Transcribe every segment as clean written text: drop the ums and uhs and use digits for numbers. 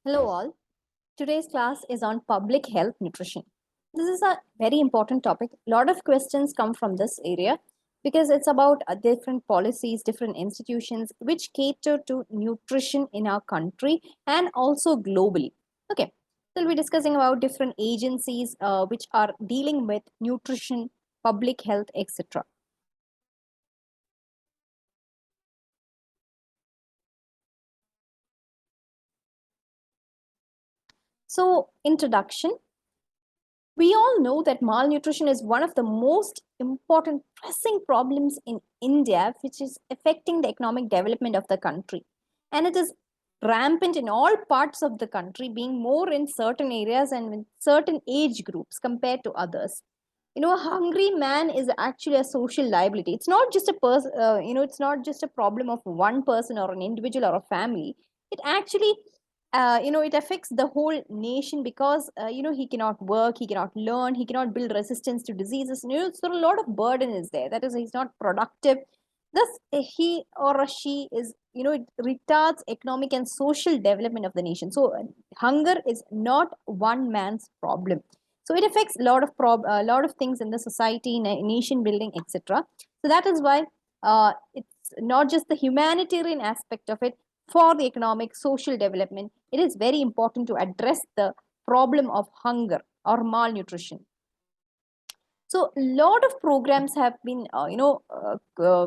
Hello, all. Today's class is on public health nutrition. This is a very important topic. A lot of questions come from this area because it's about different policies, different institutions which cater to nutrition in our country and also globally. Okay, so we'll be discussing about different agencies which are dealing with nutrition, public health, etc. So, introduction. We all know that malnutrition is one of the most important pressing problems in India, which is affecting the economic development of the country. And it is rampant in all parts of the country, being more in certain areas and in certain age groups compared to others. A hungry man is actually a social liability. It's not just a person, it's not just a problem of one person or an individual or a family. It actually it affects the whole nation because he cannot work, he cannot learn, he cannot build resistance to diseases. So a lot of burden is there. That is, he's not productive. Thus, he or she is, it retards economic and social development of the nation. So hunger is not one man's problem. So it affects a lot of things in the society, nation building, etc. So that is why it's not just the humanitarian aspect of it. For the economic social development, it is very important to address the problem of hunger or malnutrition. So a lot of programs have been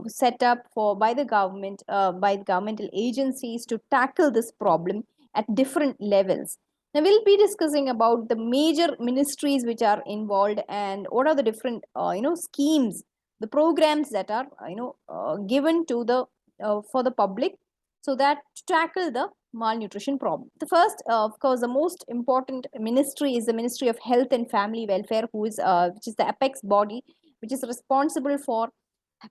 set up for by the government, by the governmental agencies to tackle this problem at different levels. Now we'll be discussing about the major ministries which are involved and what are the different schemes, the programs that are given to the for the public, so that to tackle the malnutrition problem. The first, of course, the most important ministry is the Ministry of Health and Family Welfare, which is the apex body, which is responsible for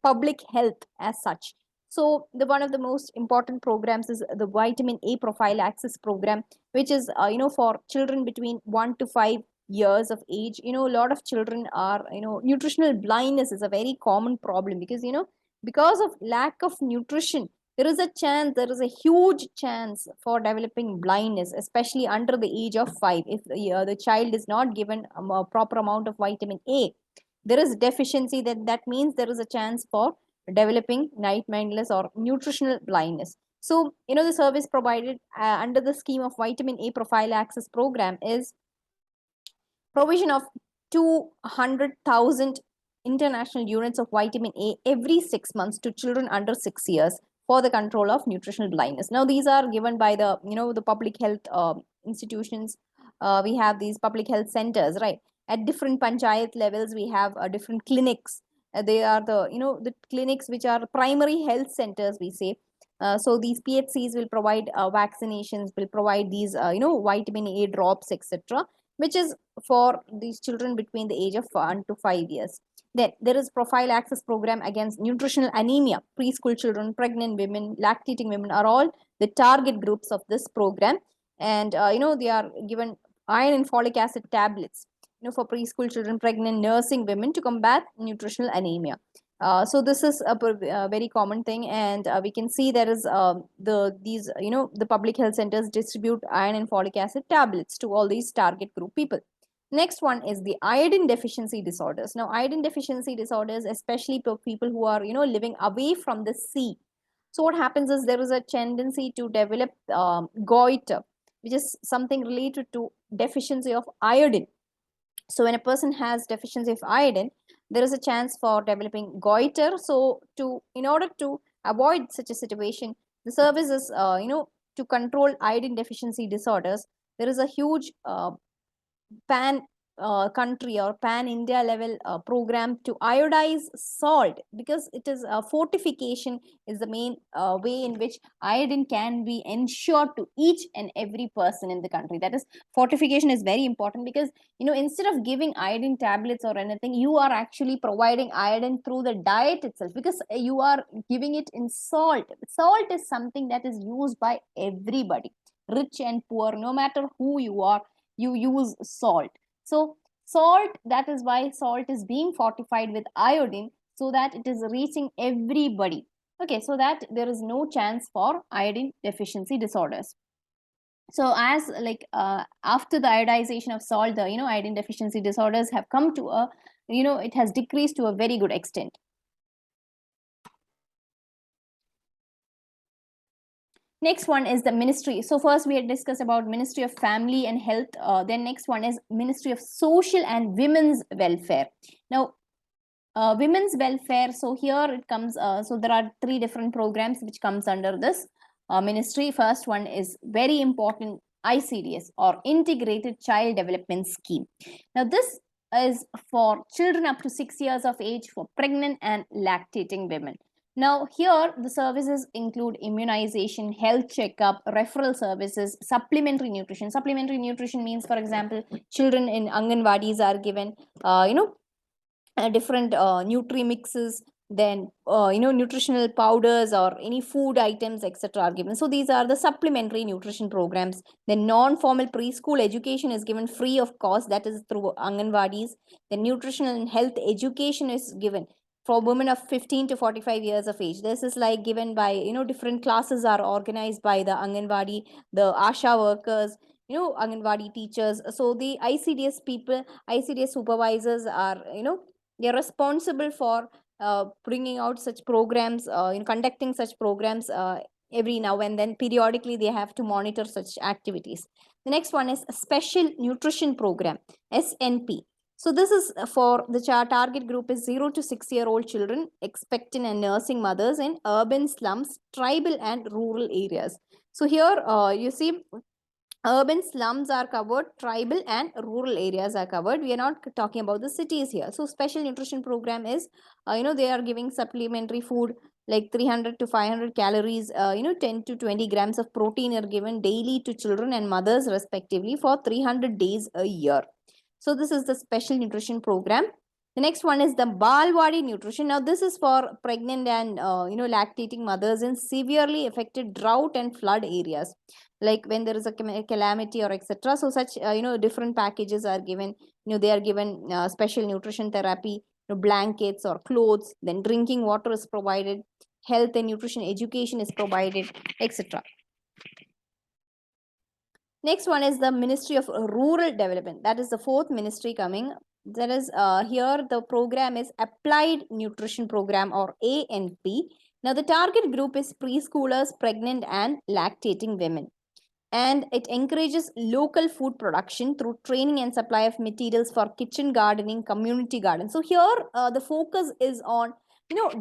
public health as such. So the one of the most important programs is the vitamin A prophylaxis program, which is for children between 1 to 5 years of age. A lot of children are, nutritional blindness is a very common problem because because of lack of nutrition, there is a huge chance for developing blindness, especially under the age of 5. If the child is not given a proper amount of vitamin A, there is deficiency. That means there is a chance for developing night blindness or nutritional blindness. So the service provided under the scheme of vitamin A prophylaxis program is provision of 200,000 international units of vitamin A every 6 months to children under 6 years for the control of nutritional blindness. Now, these are given by the public health institutions. We have these public health centers, right? At different panchayat levels, we have different clinics. They are the clinics which are primary health centers, we say. So these PHCs will provide vaccinations, will provide these vitamin A drops, etc., which is for these children between the age of 1 to 5 years. Then there is prophylaxis program against nutritional anemia. Preschool children, pregnant women, lactating women are all the target groups of this program. And they are given iron and folic acid tablets for preschool children, pregnant, nursing women to combat nutritional anemia. So this is a very common thing, and we can see there is the public health centers distribute iron and folic acid tablets to all these target group people. Next one is the iodine deficiency disorders. Now, iodine deficiency disorders, especially for people who are living away from the sea. So what happens is there is a tendency to develop goiter, which is something related to deficiency of iodine. So when a person has deficiency of iodine, there is a chance for developing goiter. So in order to avoid such a situation, the service is to control iodine deficiency disorders. There is a huge pan country or pan India level program to iodize salt, because it is fortification is the main way in which iodine can be ensured to each and every person in the country. That is, fortification is very important because instead of giving iodine tablets or anything, you are actually providing iodine through the diet itself, because you are giving it in salt. Salt is something that is used by everybody, rich and poor, no matter who you are, you use salt. So salt, that is why salt is being fortified with iodine, so that it is reaching everybody. Okay, so that there is no chance for iodine deficiency disorders. So as like after the iodization of salt, the iodine deficiency disorders have come to a, it has decreased to a very good extent. Next one is the ministry. So first we had discussed about Ministry of Family and Health. Then next one is Ministry of Social and Women's Welfare. Now, women's welfare. So here it comes. So there are three different programs which comes under this ministry. First one is very important, ICDS, or Integrated Child Development Scheme. Now this is for children up to 6 years of age, for pregnant and lactating women. Now, here the services include immunization, health checkup, referral services, supplementary nutrition. Supplementary nutrition means, for example, children in Anganwadis are given, different nutri mixes, then nutritional powders or any food items, etc. are given. So these are the supplementary nutrition programs. Then non-formal preschool education is given free of cost, that is through Anganwadis. Then nutritional and health education is given for women of 15 to 45 years of age. This is like given by, different classes are organized by the Anganwadi, the Asha workers, Anganwadi teachers. So the ICDS people, ICDS supervisors are, they're responsible for bringing out such programs, in conducting such programs every now and then. Periodically they have to monitor such activities. The next one is a special nutrition program, SNP. So this is for the target group is 0 to 6-year-old children, expectant and nursing mothers in urban slums, tribal and rural areas. So here you see urban slums are covered, tribal and rural areas are covered. We are not talking about the cities here. So special nutrition program is, they are giving supplementary food like 300 to 500 calories, 10 to 20 grams of protein are given daily to children and mothers respectively for 300 days a year. So this is the special nutrition program. The next one is the Balwadi nutrition. Now this is for pregnant and lactating mothers in severely affected drought and flood areas, like when there is a calamity or etc. So such different packages are given. They are given special nutrition therapy, blankets or clothes. Then drinking water is provided, health and nutrition education is provided, etc. Next one is the Ministry of Rural Development. That is the fourth ministry coming. That is here the program is Applied Nutrition Program, or ANP. Now the target group is preschoolers, pregnant and lactating women. And it encourages local food production through training and supply of materials for kitchen gardening, community garden. So here the focus is on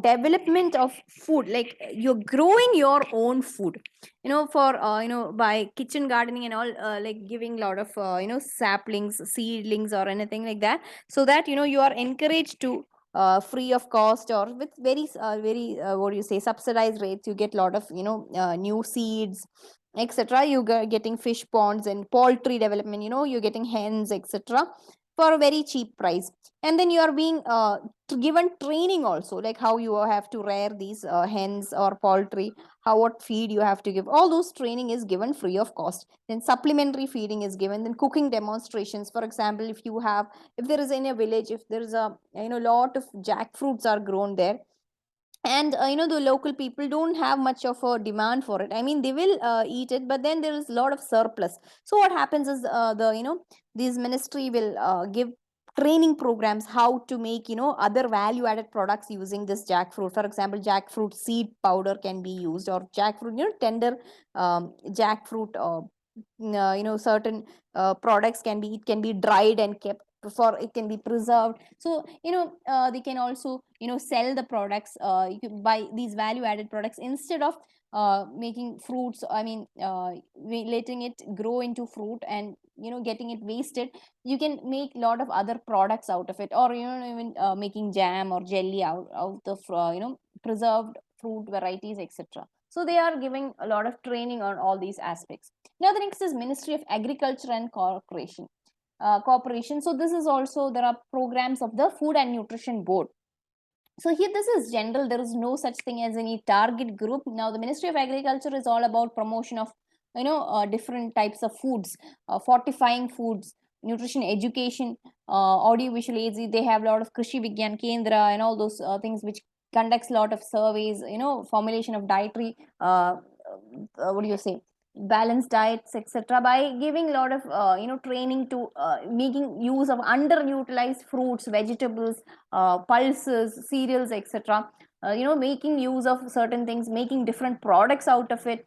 development of food, like you're growing your own food, for by kitchen gardening and all, like giving a lot of saplings, seedlings or anything like that, so that you are encouraged to free of cost or with very what do you say, subsidized rates, you get a lot of new seeds, etc. You getting fish ponds and poultry development, you're getting hens, etc., for a very cheap price. And then you are being given training also, like how you have to rear these hens or poultry, how what feed you have to give. All those training is given free of cost. Then supplementary feeding is given. Then cooking demonstrations, for example, if there is in a village, if there is a lot of jackfruits are grown there, and the local people don't have much of a demand for it. I mean, they will eat it, but then there is a lot of surplus. So what happens is these ministry will give training programs how to make other value added products using this jackfruit. For example, jackfruit seed powder can be used, or jackfruit tender jackfruit certain products can be, it can be dried and kept for, it can be preserved. So they can also sell the products, you can buy these value added products instead of making fruits, I mean letting it grow into fruit and getting it wasted. You can make a lot of other products out of it, or even making jam or jelly out of preserved fruit varieties, etc. So they are giving a lot of training on all these aspects. Now the next is Ministry of Agriculture and Corporation. So this is also, there are programs of the Food and Nutrition Board. So here this is general, there is no such thing as any target group. Now the Ministry of Agriculture is all about promotion of different types of foods, fortifying foods, nutrition education, audiovisual aids. They have a lot of Krishi Vigyan Kendra and all those things which conducts a lot of surveys, formulation of dietary what do you say, balanced diets, etc., by giving a lot of training to making use of underutilized fruits, vegetables, pulses, cereals, etc., making use of certain things, making different products out of it,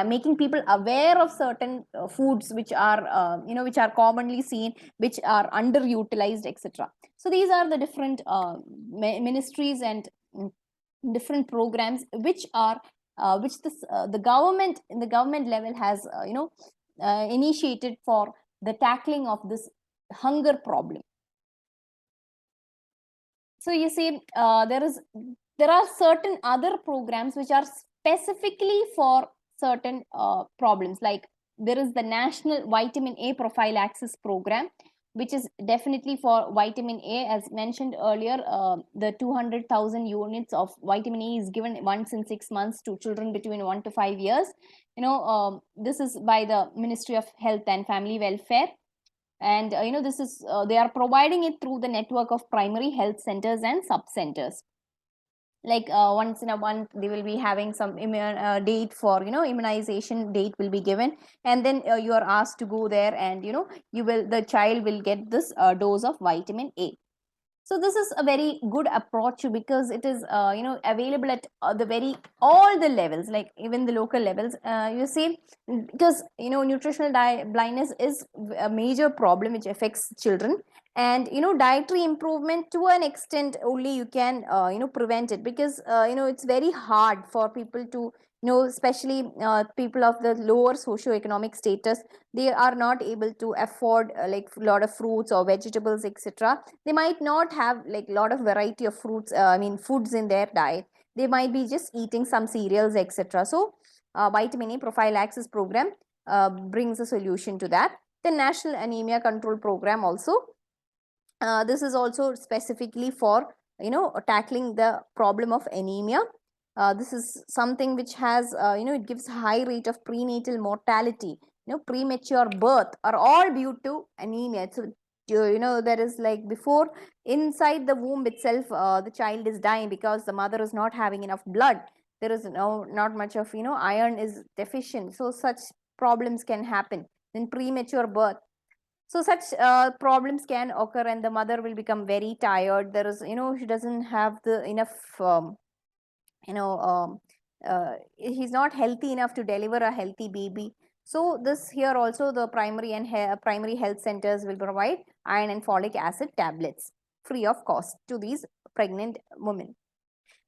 making people aware of certain foods which are which are commonly seen, which are underutilized, etc. So these are the different ministries and different programs which are which the government in the government level has initiated for the tackling of this hunger problem. So you see, there are certain other programs which are specifically for certain problems. Like there is the National Vitamin A Prophylaxis Program, which is definitely for vitamin A. As mentioned earlier, the 200,000 units of vitamin A is given once in 6 months to children between 1 to 5 years. This is by the Ministry of Health and Family Welfare. And this is they are providing it through the network of primary health centers and sub centers. Like once in a month they will be having some date for immunization date will be given, and then you are asked to go there, and the child will get this dose of vitamin A. So this is a very good approach, because it is available at the very all the levels, like even the local levels. You see, because nutritional blindness is a major problem which affects children, and dietary improvement to an extent only you can prevent it, because it's very hard for people to especially people of the lower socio-economic status. They are not able to afford like a lot of fruits or vegetables, etc. They might not have like a lot of variety of fruits, foods in their diet. They might be just eating some cereals, etc. So vitamin A prophylaxis program brings a solution to that. The National Anemia Control Program also, this is also specifically for tackling the problem of anemia. This is something which has it gives high rate of prenatal mortality. Premature birth are all due to anemia. So there is like before, inside the womb itself, the child is dying because the mother is not having enough blood. There is not much of iron is deficient, so such problems can happen in premature birth. So such problems can occur, and the mother will become very tired. There is she doesn't have the enough you know he's not healthy enough to deliver a healthy baby. So this here also the primary health centers will provide iron and folic acid tablets free of cost to these pregnant women.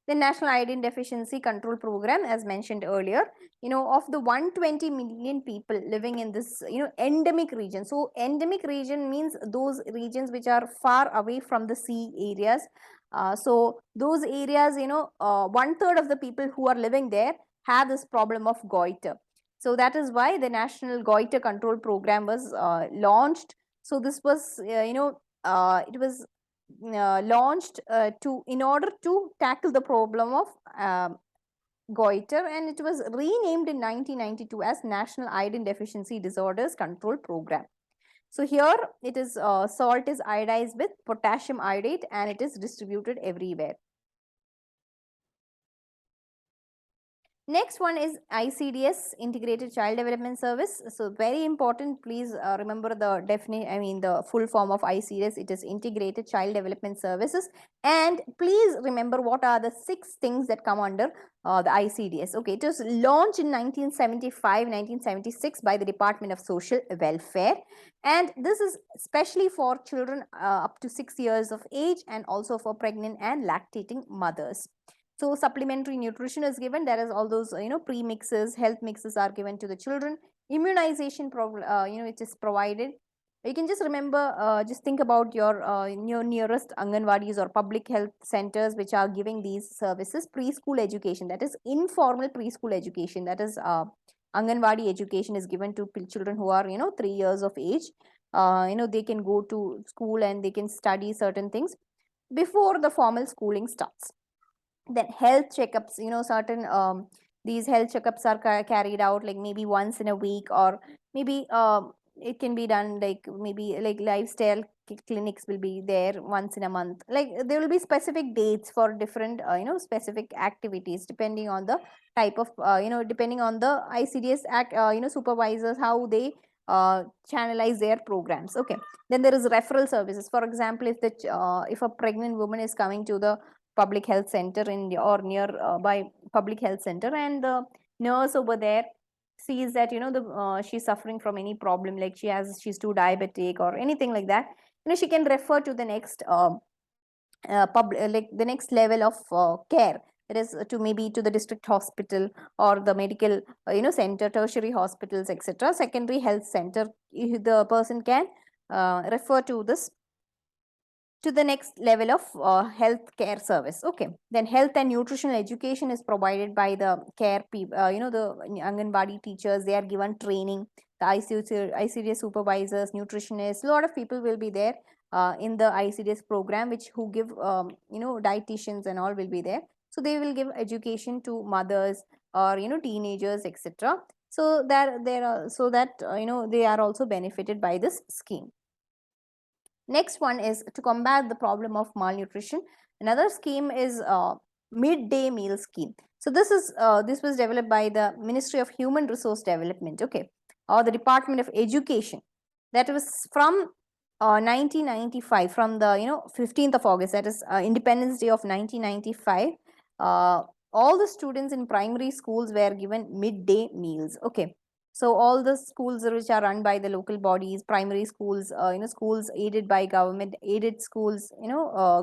The National Iodine Deficiency Control Program, as mentioned earlier, of the 120 million people living in this, endemic region. So endemic region means those regions which are far away from the sea areas. So those areas, 1/3 of the people who are living there have this problem of goiter. So that is why the National Goiter Control Program was launched. So this was, it was launched in order to tackle the problem of goiter, and it was renamed in 1992 as National Iodine Deficiency Disorders Control Program. So here it is salt is iodized with potassium iodate, and it is distributed everywhere. Next one is ICDS, Integrated Child Development Service. So very important, please remember the definition, the full form of ICDS. It is Integrated Child Development Services. And please remember what are the 6 things that come under the ICDS. Okay, it was launched in 1975-1976 by the Department of Social Welfare. And this is especially for children up to 6 years of age, and also for pregnant and lactating mothers. So supplementary nutrition is given. There is all those premixes, health mixes are given to the children. Immunization it is provided. You can just remember, just think about your nearest Anganwadis or public health centers which are giving these services. Preschool education, that is informal preschool education, that is Anganwadi education is given to children who are 3 years of age. They can go to school and they can study certain things before the formal schooling starts. Then health checkups, certain these health checkups are carried out like maybe once in a week, or maybe it can be done like maybe like lifestyle clinics will be there once in a month. Like there will be specific dates for different specific activities, depending on the type of depending on the ICDS act supervisors, how they channelize their programs. Okay, then there is referral services. For example, if a pregnant woman is coming to the public health center or near by public health center, and the nurse over there sees that she's suffering from any problem, like she's too diabetic or anything like that, she can refer to the next like the next level of care. It is to maybe to the district hospital or the medical center, tertiary hospitals, etc., secondary health center. The person can refer to the next level of health care service. Okay, then health and nutritional education is provided by the care people, the Anganwadi teachers. They are given training. The ICDS supervisors, nutritionists, a lot of people will be there in the ICDS program, which who give dietitians and all will be there. So they will give education to mothers or teenagers, etc. So that there are so that they are also benefited by this scheme. Next one is to combat the problem of malnutrition. Another scheme is midday meal scheme. So this was developed by the Ministry of Human Resource Development, okay, or the Department of Education. That was from 1995, from the 15th of August, that is Independence Day of 1995. All the students in primary schools were given midday meals. Okay, so all the schools which are run by the local bodies, primary schools, schools aided by government, aided schools,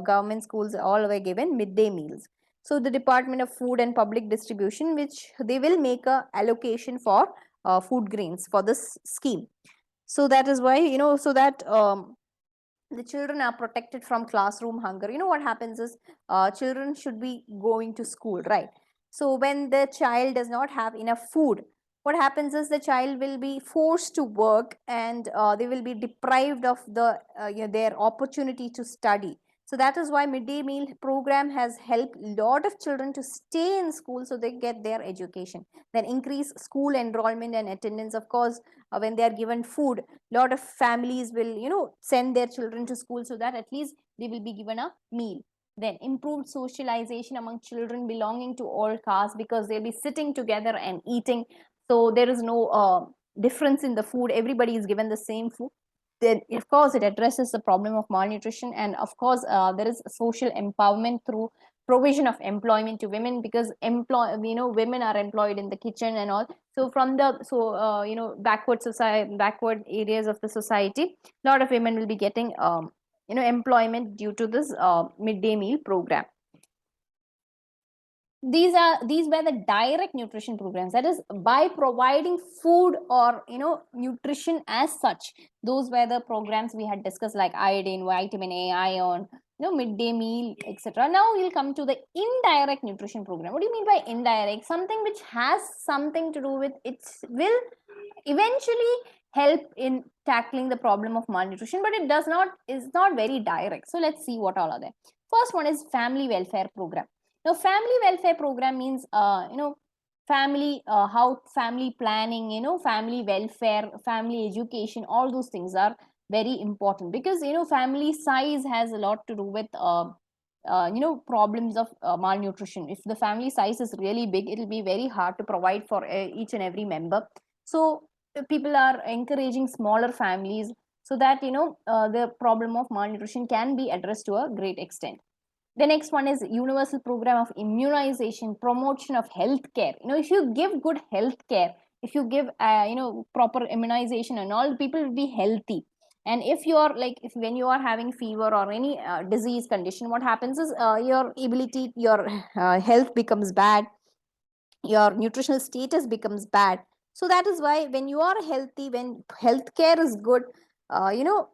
government schools, all were given midday meals. So the Department of Food and Public Distribution, which they will make a allocation for food grains for this scheme. So that is why, so that the children are protected from classroom hunger. What happens is children should be going to school, right? So when the child does not have enough food, what happens is the child will be forced to work, and they will be deprived of their opportunity to study. So that is why midday meal program has helped a lot of children to stay in school, so they get their education. Then increase school enrollment and attendance. Of course, when they are given food, lot of families will send their children to school, so that at least they will be given a meal. Then improved socialization among children belonging to all castes, because they'll be sitting together and eating, so there is no difference in the food, everybody is given the same food. Then of course it addresses the problem of malnutrition, and of course there is social empowerment through provision of employment to women, because women are employed in the kitchen and all. So from the backward society, backward areas of the society, a lot of women will be getting employment due to this midday meal program. These were the direct nutrition programs, that is by providing food or nutrition as such. Those were the programs we had discussed, like iodine, vitamin A, iron, midday meal, etc. Now we'll come to the indirect nutrition program. What do you mean by indirect? Something which has something to do with, it will eventually help in tackling the problem of malnutrition, but it is not very direct. So let's see what all are there. First one is family welfare program. Now family welfare program means family how family planning, family welfare, family education, all those things are very important, because family size has a lot to do with problems of malnutrition. If the family size is really big, it will be very hard to provide for each and every member. So people are encouraging smaller families, so that the problem of malnutrition can be addressed to a great extent. The next one is universal program of immunization, promotion of health care. If you give good health care, if you give proper immunization and all, people will be healthy. And if you are like, if when you are having fever or any disease condition, what happens is your health becomes bad, your nutritional status becomes bad. So that is why when you are healthy, when healthcare is good,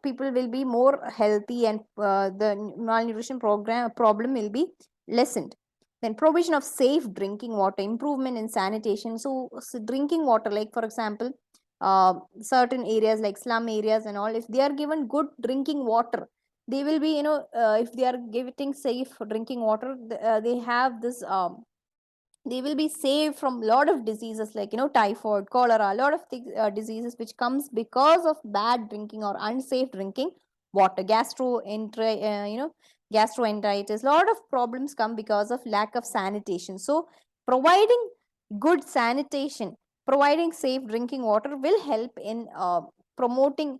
people will be more healthy, and the malnutrition problem will be lessened. Then provision of safe drinking water, improvement in sanitation. So drinking water, like for example, certain areas like slum areas and all, if they are given good drinking water, they will be if they are getting safe drinking water, they have this they will be saved from a lot of diseases like typhoid, cholera, a lot of diseases which comes because of bad drinking or unsafe drinking water. Gastroenteritis, a lot of problems come because of lack of sanitation. So providing good sanitation, providing safe drinking water will help in promoting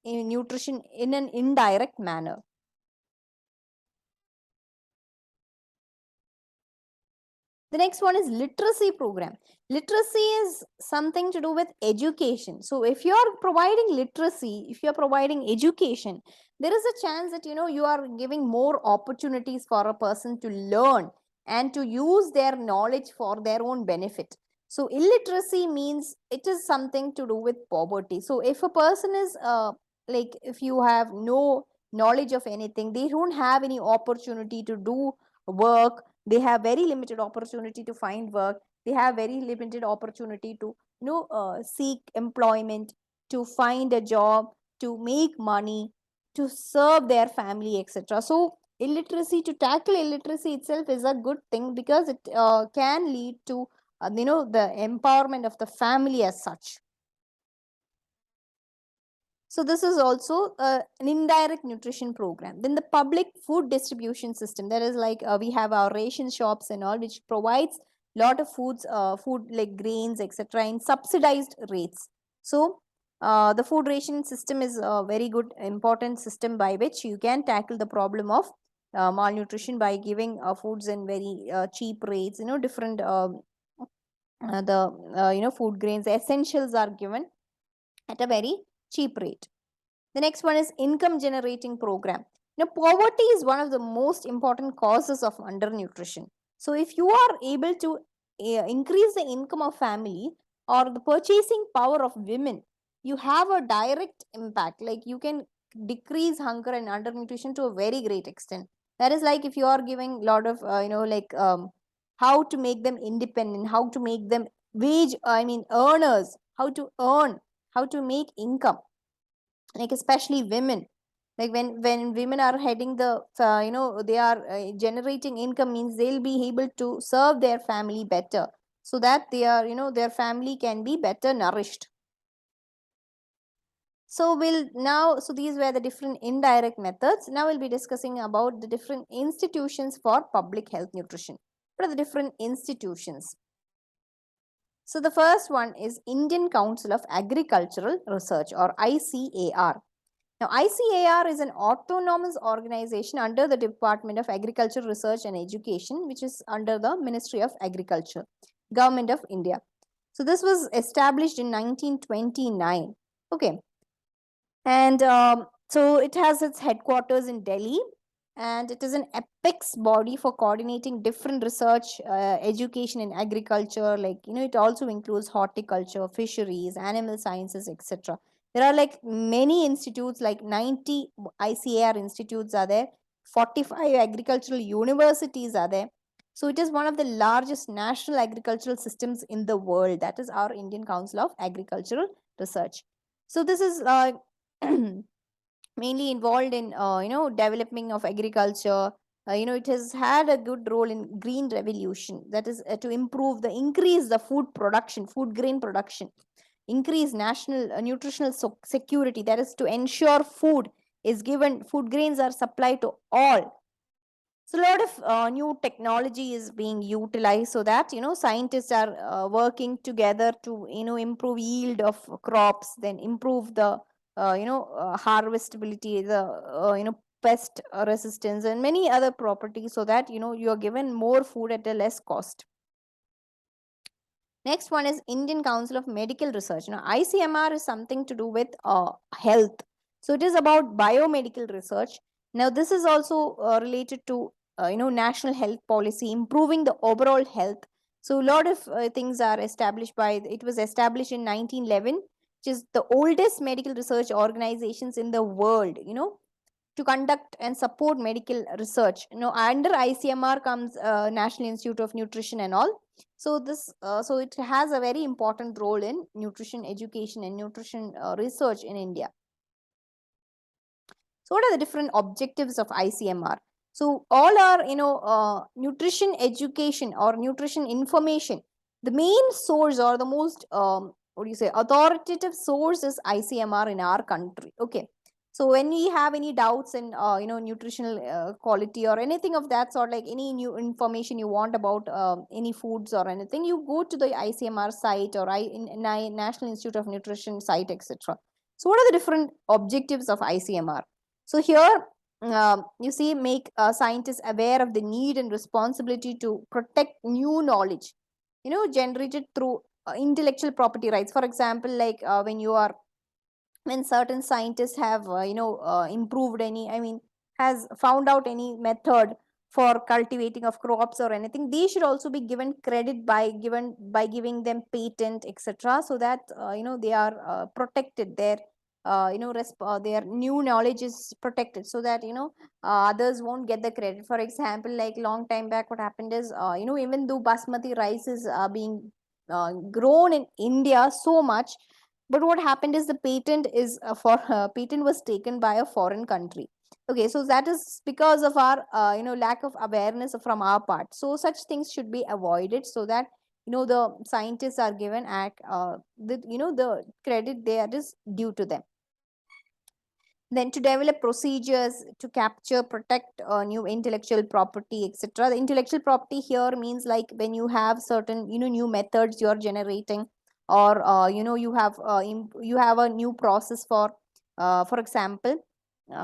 nutrition in an indirect manner. The next one is literacy program. Literacy is something to do with education. So if you are providing literacy, if you are providing education, there is a chance that you are giving more opportunities for a person to learn and to use their knowledge for their own benefit. So illiteracy means it is something to do with poverty. So if a person is like, if you have no knowledge of anything, they don't have any opportunity to do work, they have very limited opportunity to find work, they have very limited opportunity to seek employment, to find a job, to make money, to serve their family, etc. So illiteracy, to tackle illiteracy itself is a good thing, because it can lead to the empowerment of the family as such. So this is also an indirect nutrition program. Then the public food distribution system, that is like we have our ration shops and all, which provides lot of food like grains, etc., in subsidized rates. So the food ration system is a very good important system by which you can tackle the problem of malnutrition by giving foods in very cheap rates. Different the food grains, essentials are given at a very cheap rate. The next one is income generating program. Now, poverty is one of the most important causes of undernutrition. So, if you are able to increase the income of family or the purchasing power of women, you have a direct impact. Like, you can decrease hunger and undernutrition to a very great extent. That is like if you are giving a lot of how to make them independent, how to make them earners, how to earn, how to make income, like especially women. Like when women are heading the they are generating income, means they'll be able to serve their family better, so that they are their family can be better nourished. So these were the different indirect methods. Now we'll be discussing about the different institutions for public health nutrition. What are the different institutions? So the first one is Indian Council of Agricultural Research, or ICAR. Now, ICAR is an autonomous organization under the Department of Agriculture, Research and Education, which is under the Ministry of Agriculture, Government of India. So this was established in 1929. Okay. And so it has its headquarters in Delhi, and it is an apex body for coordinating different research, education in agriculture. Like, it also includes horticulture, fisheries, animal sciences, etc. There are like many institutes, like 90 ICAR institutes are there, 45 agricultural universities are there. So it is one of the largest national agricultural systems in the world. That is our Indian Council of Agricultural Research. So this is mainly involved in developing of agriculture. It has had a good role in green revolution, that is to increase the food production, food grain production, increase national nutritional security, that is to ensure food grains are supplied to all. So a lot of new technology is being utilized, so that scientists are working together to improve yield of crops, then improve the harvestability, the pest resistance, and many other properties, so that you are given more food at a less cost. Next one is Indian Council of Medical Research. Now, ICMR is something to do with health. So it is about biomedical research. Now, this is also related to national health policy, improving the overall health. So a lot of things are established it was established in 1911, which is the oldest medical research organizations in the world, to conduct and support medical research. Under ICMR comes National Institute of Nutrition and all. So so it has a very important role in nutrition education and nutrition research in India. So what are the different objectives of ICMR? So all are nutrition education or nutrition information. The main source, or the most authoritative source, is ICMR in our country. Okay. So when we have any doubts in nutritional quality or anything of that sort, like any new information you want about any foods or anything, you go to the ICMR site or National Institute of Nutrition site, etc. So what are the different objectives of ICMR? So here you see, make scientists aware of the need and responsibility to protect new knowledge, generated through intellectual property rights. For example, like when certain scientists have improved any, has found out any method for cultivating of crops or anything, they should also be given credit by giving them patent, etc., so that they are protected, their new knowledge is protected, so that others won't get the credit. For example, like long time back, what happened is, even though basmati rice is being grown in India so much, but what happened is the patent is for patent was taken by a foreign country. Okay, so that is because of our lack of awareness from our part. So such things should be avoided, so that the scientists are given the credit that is due to them. Then to develop procedures to capture, protect new intellectual property, etc. The intellectual property here means like when you have certain new methods you're generating, or you have a new process for example,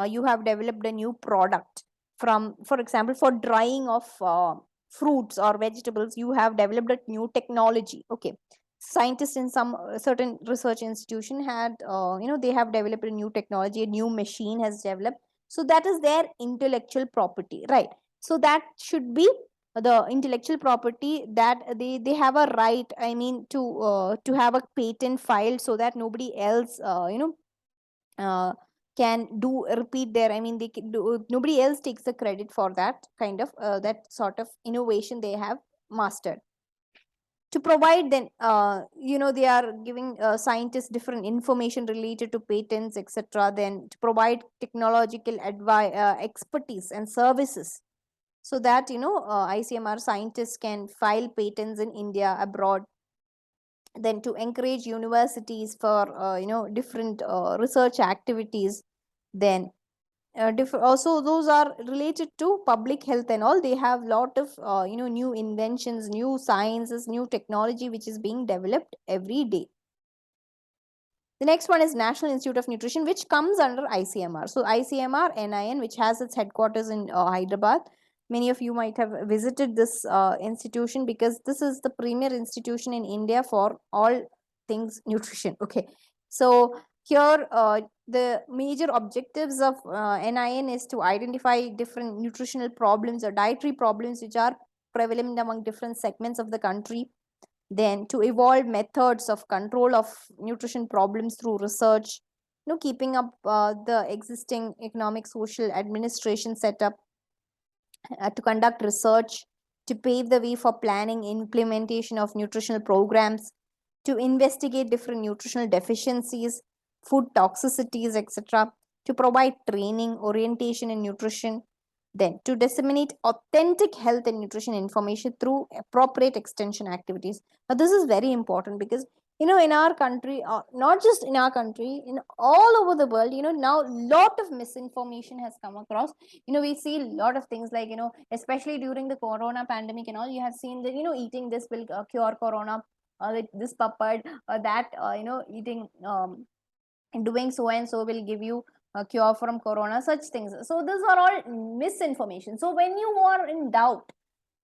you have developed a new product from, for example, for drying of fruits or vegetables, you have developed a new technology. Okay, scientists in some certain research institution had they have developed a new technology, a new machine has developed, so that is their intellectual property, right? So that should be the intellectual property that they have a right, to have a patent filed, so that nobody else uh, can do repeat their, they can do, nobody else takes the credit for that kind of that sort of innovation they have mastered. To provide then they are giving scientists different information related to patents, etc., then to provide technological advice, expertise and services, so that ICMR scientists can file patents in India, abroad. Then to encourage universities for different research activities. Then also those are related to public health and all, they have lot of new inventions, new sciences, new technology which is being developed every day. The next one is National Institute of Nutrition, which comes under ICMR. So ICMR NIN, which has its headquarters in Hyderabad. Many of you might have visited this institution, because this is the premier institution in India for all things nutrition. Okay, so here the major objectives of NIN is to identify different nutritional problems or dietary problems which are prevalent among different segments of the country. Then to evolve methods of control of nutrition problems through research, keeping up the existing economic social administration setup, to conduct research, to pave the way for planning implementation of nutritional programs, to investigate different nutritional deficiencies, food toxicities, etc., to provide training, orientation in nutrition, then to disseminate authentic health and nutrition information through appropriate extension activities. Now, this is very important, because in our country, not just in our country, in all over the world, now lot of misinformation has come across. We see a lot of things like, especially during the corona pandemic and all, you have seen that eating this will cure corona, this papad, that eating doing so and so will give you a cure from corona, such things. So these are all misinformation. So when you are in doubt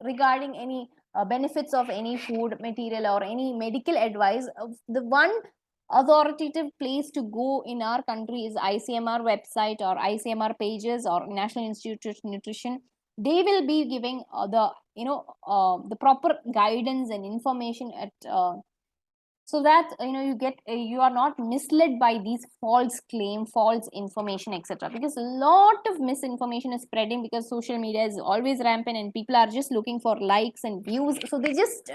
regarding any benefits of any food material or any medical advice, the one authoritative place to go in our country is ICMR website or ICMR pages or National Institute of Nutrition. They will be giving the proper guidance and information at so that you get you are not misled by these false claim, false information, etc., because a lot of misinformation is spreading, because social media is always rampant and people are just looking for likes and views, so they just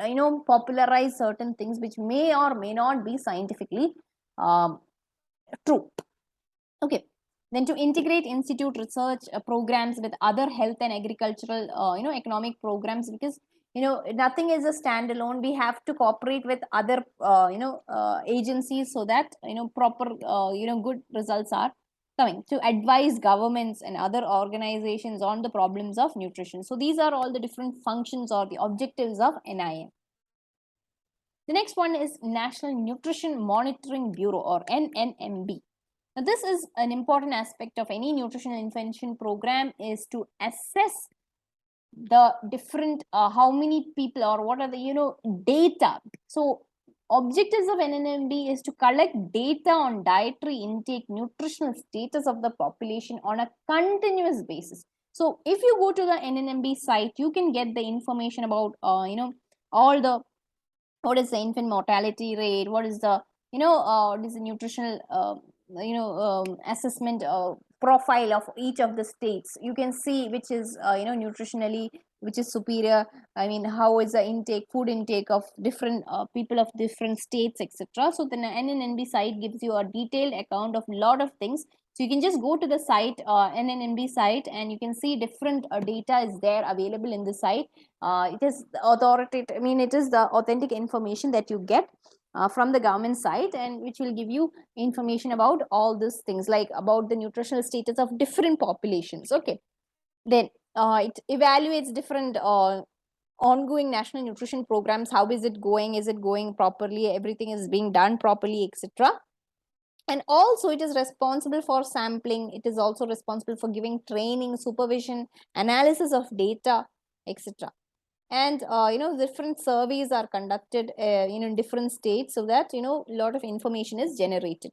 popularize certain things which may or may not be scientifically um, true. Okay, then to integrate institute research programs with other health and agricultural economic programs, because nothing is a standalone, we have to cooperate with other agencies, so that proper good results are coming to advise governments and other organizations on the problems of nutrition. So these are all the different functions or the objectives of NIM. The next one is National Nutrition Monitoring Bureau, or NNMB. Now, this is an important aspect of any nutritional intervention program, is to assess the different how many people or what are the data. So objectives of NNMB is to collect data on dietary intake, nutritional status of the population on a continuous basis. So if you go to the NNMB site, you can get the information about all the, what is the infant mortality rate, what is the what is the nutritional assessment profile of each of the states. You can see which is nutritionally, which is superior. I mean, how is the intake, food intake of different people of different states, etc. So the NNNB site gives you a detailed account of lot of things. So you can just go to the site, NNNB site, and you can see different data is there available in the site. It is authoritative, I mean, it is the authentic information that you get from the government site, and which will give you information about all these things, like about the nutritional status of different populations. Okay, then it evaluates different ongoing national nutrition programs. How is it going? Is it going properly? Everything is being done properly, etc. And also it is responsible for sampling. It is also responsible for giving training, supervision, analysis of data, etc. And different surveys are conducted in different states, so that a lot of information is generated.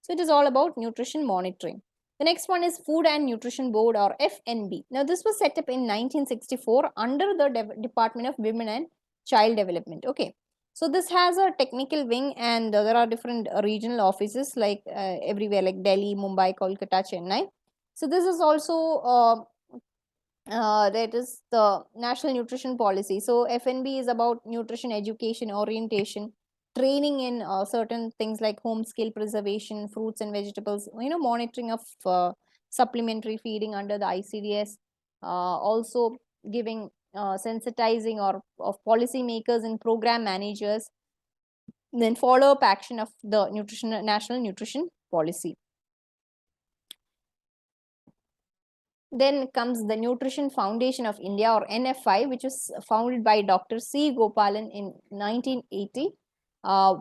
So it is all about nutrition monitoring. The next one is Food and Nutrition Board, or FNB. Now this was set up in 1964 under the Department of Women and Child Development. Okay, so this has a technical wing, and there are different regional offices like everywhere, like Delhi, Mumbai, Kolkata, Chennai. So this is also that is the National Nutrition Policy. So FNB is about nutrition education, orientation, training in certain things like home skill preservation, fruits and vegetables, monitoring of supplementary feeding under the ICDS, also giving sensitizing or of policymakers and program managers, then follow up action of the national nutrition policy. Then comes the Nutrition Foundation of India, or NFI, which was founded by Dr. C. Gopalan in 1980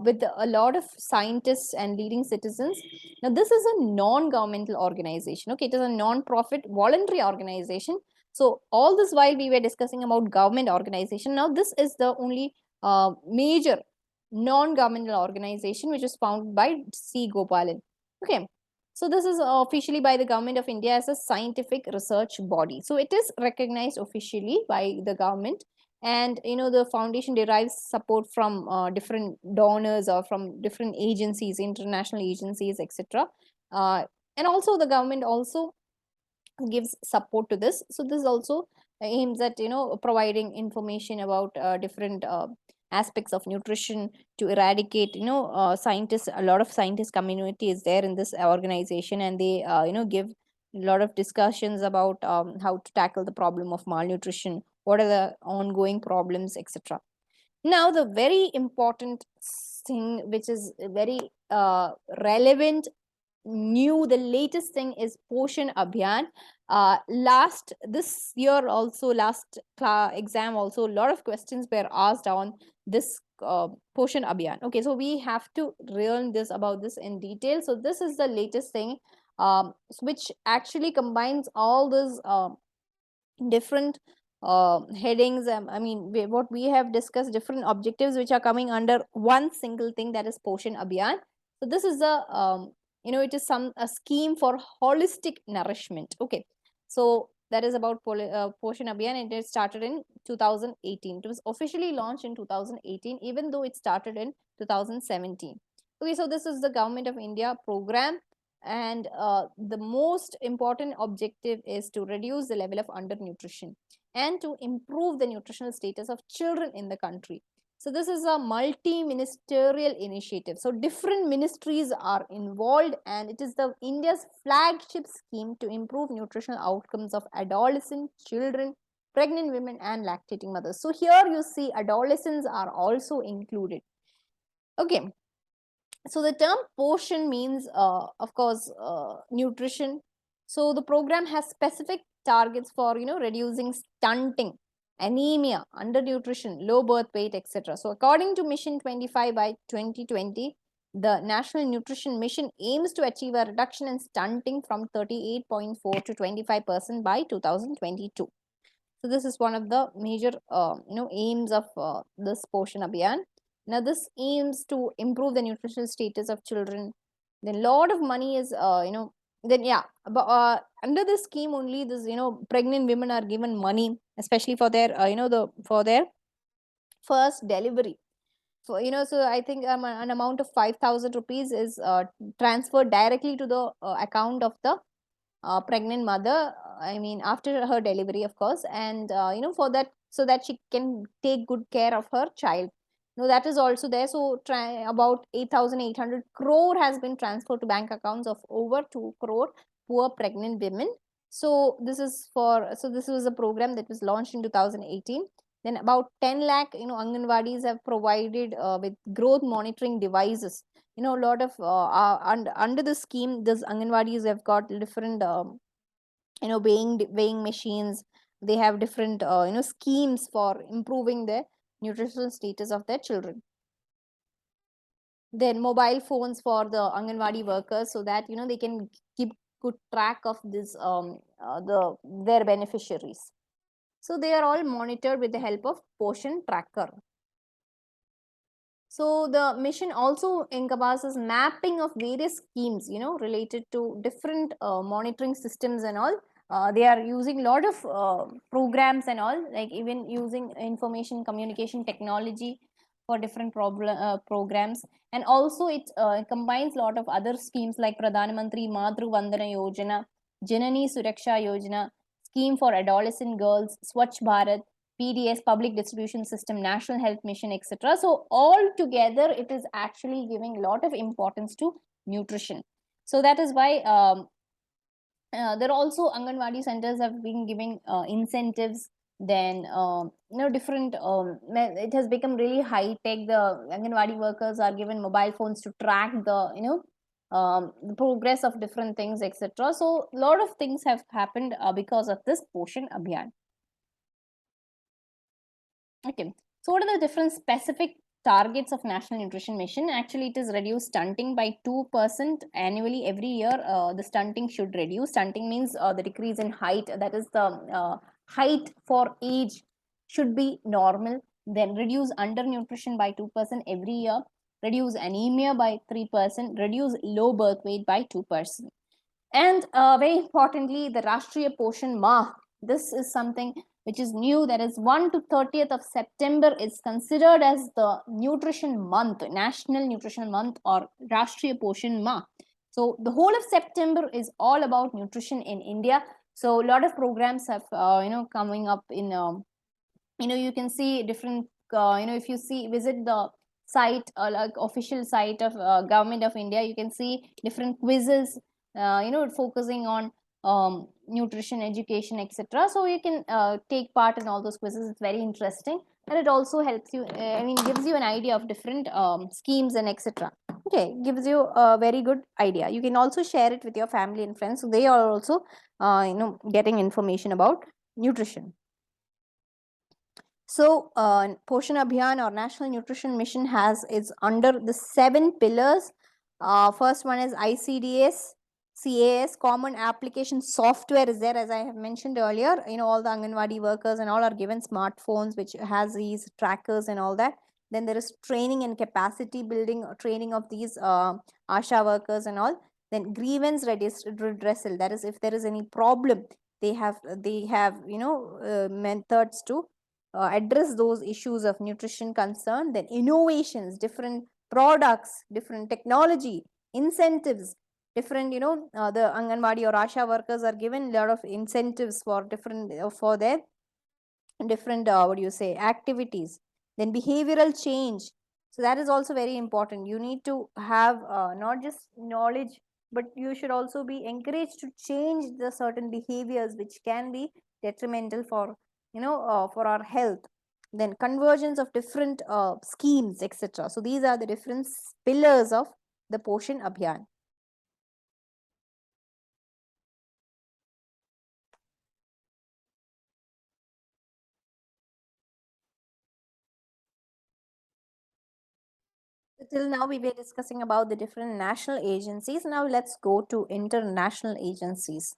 with a lot of scientists and leading citizens. Now, this is a non-governmental organization. Okay, it is a non-profit voluntary organization. So, all this while we were discussing about government organization, now this is the only major non-governmental organization which was founded by C. Gopalan. Okay. So this is officially by the Government of India as a scientific research body. So it is recognized officially by the government, and the foundation derives support from different donors or from different agencies, international agencies, etc. And also the government also gives support to this. So this also aims at providing information about different aspects of nutrition to eradicate scientists. A lot of scientist community is there in this organization, and they give a lot of discussions about how to tackle the problem of malnutrition, what are the ongoing problems, etc. Now the very important thing, which is very relevant, new, the latest thing is Poshan Abhiyan. Last this year also, last exam also, a lot of questions were asked on this Poshan Abhiyan. Okay, so we have to learn this about this in detail. So this is the latest thing, which actually combines all these different headings. I mean, what we have discussed, different objectives which are coming under one single thing, that is Poshan Abhiyan. So this is a it is a scheme for holistic nourishment. Okay, so that is about Poshan Abhiyan, and it started in 2018. It was officially launched in 2018, even though it started in 2017. Okay, so this is the Government of India program, and the most important objective is to reduce the level of undernutrition and to improve the nutritional status of children in the country. So this is a multi-ministerial initiative. So different ministries are involved, and it is the India's flagship scheme to improve nutritional outcomes of adolescent children, pregnant women, and lactating mothers. So here you see adolescents are also included. Okay. So the term portion means, of course, nutrition. So the program has specific targets for, reducing stunting, anemia, undernutrition, low birth weight, etc. So according to Mission 25 by 2020, the National Nutrition Mission aims to achieve a reduction in stunting from 38.4 to 25% by 2022. So this is one of the major, aims of this Poshan Abhiyan. Now this aims to improve the nutritional status of children. Then lot of money is, then yeah, but under this scheme only, this, pregnant women are given money, especially for their, for their first delivery. So, so I think an amount of 5,000 rupees is transferred directly to the account of the pregnant mother, I mean after her delivery, of course, and for that, so that she can take good care of her child. No, that is also there. So try about 8,800 crore has been transferred to bank accounts of over 2 crore poor pregnant women. So this is for, so this was a program that was launched in 2018. Then about 10 lakh, Anganwadis have provided with growth monitoring devices. A lot of under the scheme, this Anganwadis have got different, weighing machines. They have different, schemes for improving the nutritional status of their children. Then mobile phones for the Anganwadi workers, so that they can keep good track of this, their beneficiaries. So they are all monitored with the help of Poshan Tracker. So the mission also encompasses mapping of various schemes, related to different monitoring systems and all. They are using a lot of programs and all, like even using information communication technology for different programs. And also it combines a lot of other schemes like Pradhan Mantri Madru Vandana Yojana, Janani Suraksha Yojana, scheme for adolescent girls, Swachh Bharat, PDS, Public Distribution System, National Health Mission, etc. So all together, it is actually giving a lot of importance to nutrition. So that is why there are also Anganwadi centers have been giving incentives. Then different. It has become really high tech. The Anganwadi workers are given mobile phones to track the the progress of different things, etc. So a lot of things have happened because of this Poshan Abhiyan. Okay. So what are the different specific targets of National Nutrition Mission? Actually, it is reduce stunting by 2% annually every year. The stunting should reduce. Stunting means the decrease in height. That is the height for age should be normal. Then reduce undernutrition by 2% every year. Reduce anemia by 3%. Reduce low birth weight by 2%. And very importantly, the Rashtriya Poshan Mah. This is something which is new. That is 1 to 30th of September is considered as the nutrition month, National Nutrition Month, or Rashtriya Poshan Mah. So the whole of September is all about nutrition in India. So a lot of programs have coming up in you can see different if you see visit the site, like official site of government of India, you can see different quizzes, focusing on nutrition education, etc. So you can take part in all those quizzes. It's very interesting, and it also helps you, I mean, gives you an idea of different schemes and etc. Okay, gives you a very good idea. You can also share it with your family and friends, so they are also getting information about nutrition. So, Poshan Abhiyan or National Nutrition Mission is under the 7 pillars. First one is ICDS, CAS, Common Application Software is there, as I have mentioned earlier. All the Anganwadi workers and all are given smartphones which has these trackers and all that. Then there is training and capacity building, training of these ASHA workers and all. Then grievance redressal, that is if there is any problem, they have methods to address those issues of nutrition concern. Then innovations, different products, different technology, incentives, different, the Anganwadi or Asha workers are given a lot of incentives for different, for their different, what do you say, activities. Then behavioral change. So that is also very important. You need to have not just knowledge, but you should also be encouraged to change the certain behaviors which can be detrimental for for our health. Then convergence of different schemes, etc. So these are the different pillars of the Poshan Abhiyan. Till now, we were discussing about the different national agencies. Now, let's go to international agencies.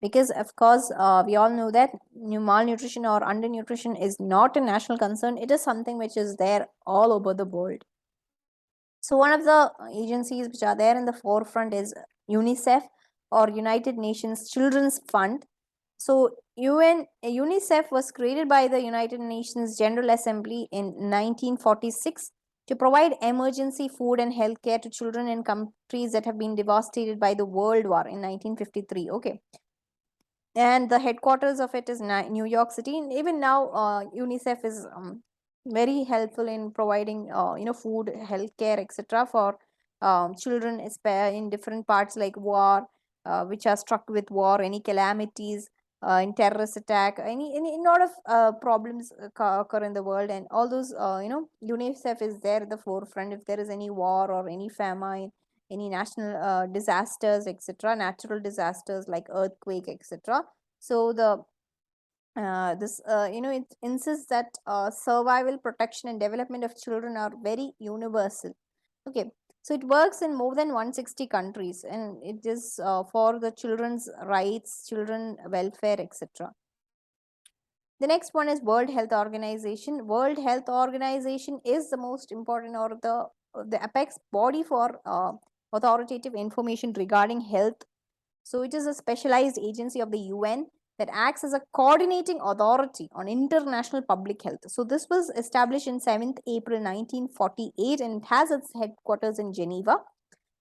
Because, of course, we all know that malnutrition or undernutrition is not a national concern, it is something which is there all over the world. So, one of the agencies which are there in the forefront is UNICEF, or United Nations Children's Fund. So, UNICEF was created by the United Nations General Assembly in 1946 to provide emergency food and healthcare to children in countries that have been devastated by the World War in 1953. Okay, and the headquarters of it is New York City. And even now, UNICEF is very helpful in providing food, healthcare, etc. for children in different parts like war, which are struck with war, any calamities, in terrorist attack, any lot of problems occur in the world, and all those UNICEF is there at the forefront if there is any war or any famine, any national disasters, etc., natural disasters like earthquake, etc. So the this it insists that survival, protection, and development of children are very universal. Okay, so it works in more than 160 countries, and it is for the children's rights, children welfare, etc. The next one is World Health Organization. World Health Organization is the most important, or the apex body for authoritative information regarding health. So it is a specialized agency of the UN that acts as a coordinating authority on international public health. So this was established in 7th April 1948, and it has its headquarters in Geneva.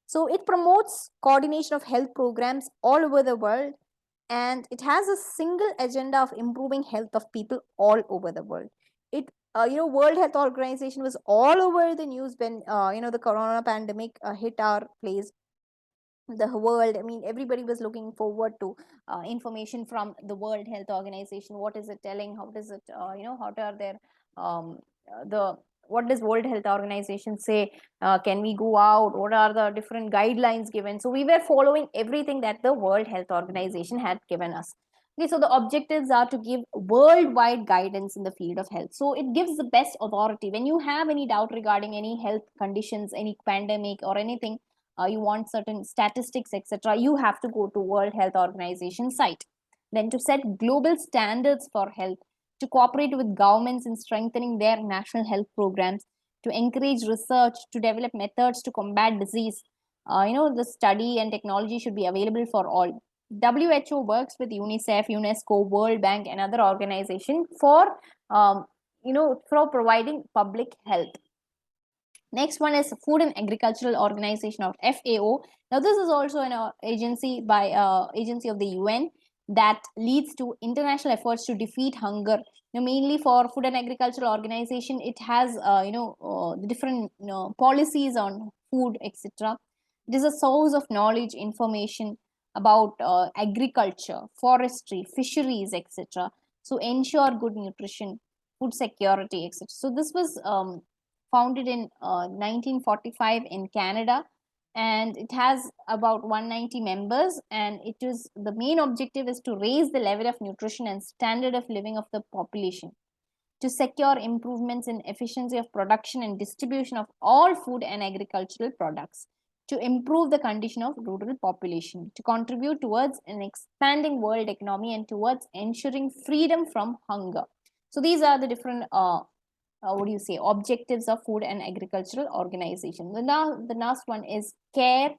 So it promotes coordination of health programs all over the world, and it has a single agenda of improving health of people all over the world. It World Health Organization was all over the news when the corona pandemic hit our place, the world. I mean, everybody was looking forward to information from the World Health Organization. What is it telling? How does it how are their the what does World Health Organization say? Can we go out? What are the different guidelines given? So we were following everything that the World Health Organization had given us. Okay, so the objectives are to give worldwide guidance in the field of health. So it gives the best authority when you have any doubt regarding any health conditions, any pandemic or anything. You want certain statistics, etc., you have to go to World Health Organization site. Then to set global standards for health, to cooperate with governments in strengthening their national health programs, to encourage research, to develop methods to combat disease. The study and technology should be available for all. WHO works with UNICEF, UNESCO, World Bank, and other organizations for for providing public health. Next one is Food and Agricultural Organization, or FAO. Now this is also an agency agency of the UN that leads to international efforts to defeat hunger. Mainly for Food and Agricultural Organization, it has the different policies on food, etc. It is a source of knowledge, information about agriculture, forestry, fisheries, etc. So ensure good nutrition, food security, etc. So this was founded in 1945 in Canada, and it has about 190 members, and it is the main objective is to raise the level of nutrition and standard of living of the population, to secure improvements in efficiency of production and distribution of all food and agricultural products, to improve the condition of rural population, to contribute towards an expanding world economy, and towards ensuring freedom from hunger. So these are the different what do you say, objectives of Food and Agricultural Organization. The last one is CARE,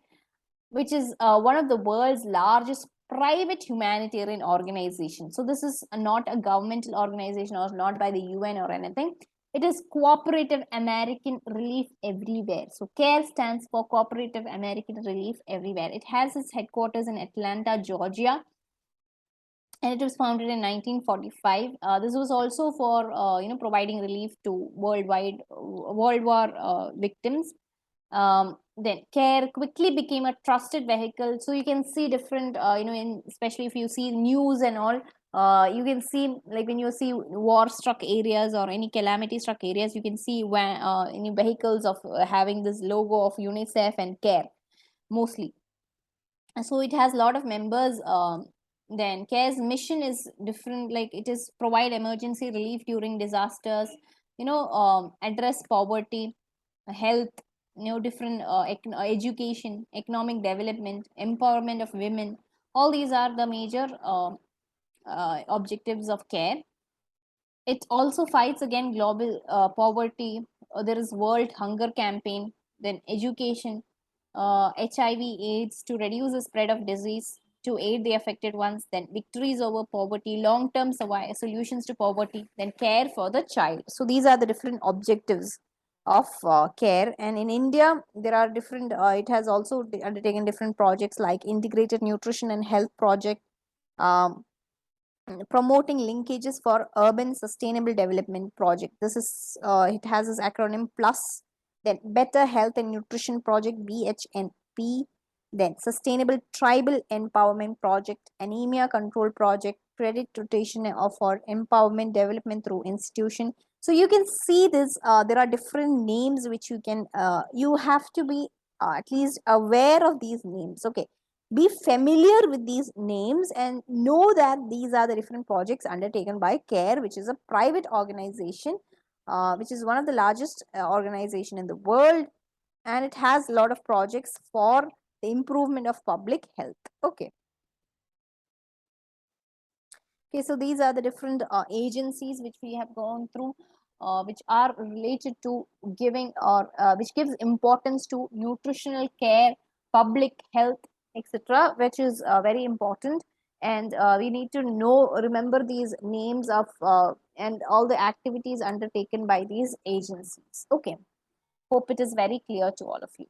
which is one of the world's largest private humanitarian organization. So this is not a governmental organization or not by the UN or anything. It is Cooperative American Relief Everywhere. So CARE stands for Cooperative American Relief Everywhere. It has its headquarters in Atlanta, Georgia, and it was founded in 1945. This was also for providing relief to World War victims. Then CARE quickly became a trusted vehicle. So you can see different, especially if you see news and all, You can see, like when you see war struck areas or any calamity struck areas, you can see when any vehicles of having this logo of UNICEF and CARE mostly. So it has a lot of members. Then CARE's mission is different, like it is provide emergency relief during disasters, address poverty, health, different education, economic development, empowerment of women. All these are the major objectives of CARE. It also fights against global poverty. There is World Hunger Campaign, then education, HIV/AIDS to reduce the spread of disease, to aid the affected ones, then victories over poverty, long-term solutions to poverty, then care for the child. So these are the different objectives of CARE. And in India, there are different. It has also undertaken different projects like Integrated Nutrition and Health Project. Um, Promoting linkages for urban sustainable development project. This is it has this acronym plus. Then better health and nutrition project, BHNP. Then sustainable tribal empowerment project, anemia control project, credit rotation for empowerment development through institution. So you can see this, there are different names which you have to be at least aware of these names. Okay, be familiar with these names and know that these are the different projects undertaken by CARE, which is a private organization, which is one of the largest organization in the world, and it has a lot of projects for the improvement of public health. Okay. Okay, so these are the different agencies which we have gone through, which are related to giving or which gives importance to nutritional care, public health, etc., which is very important. And we need to remember these names of and all the activities undertaken by these agencies. Okay, hope it is very clear to all of you.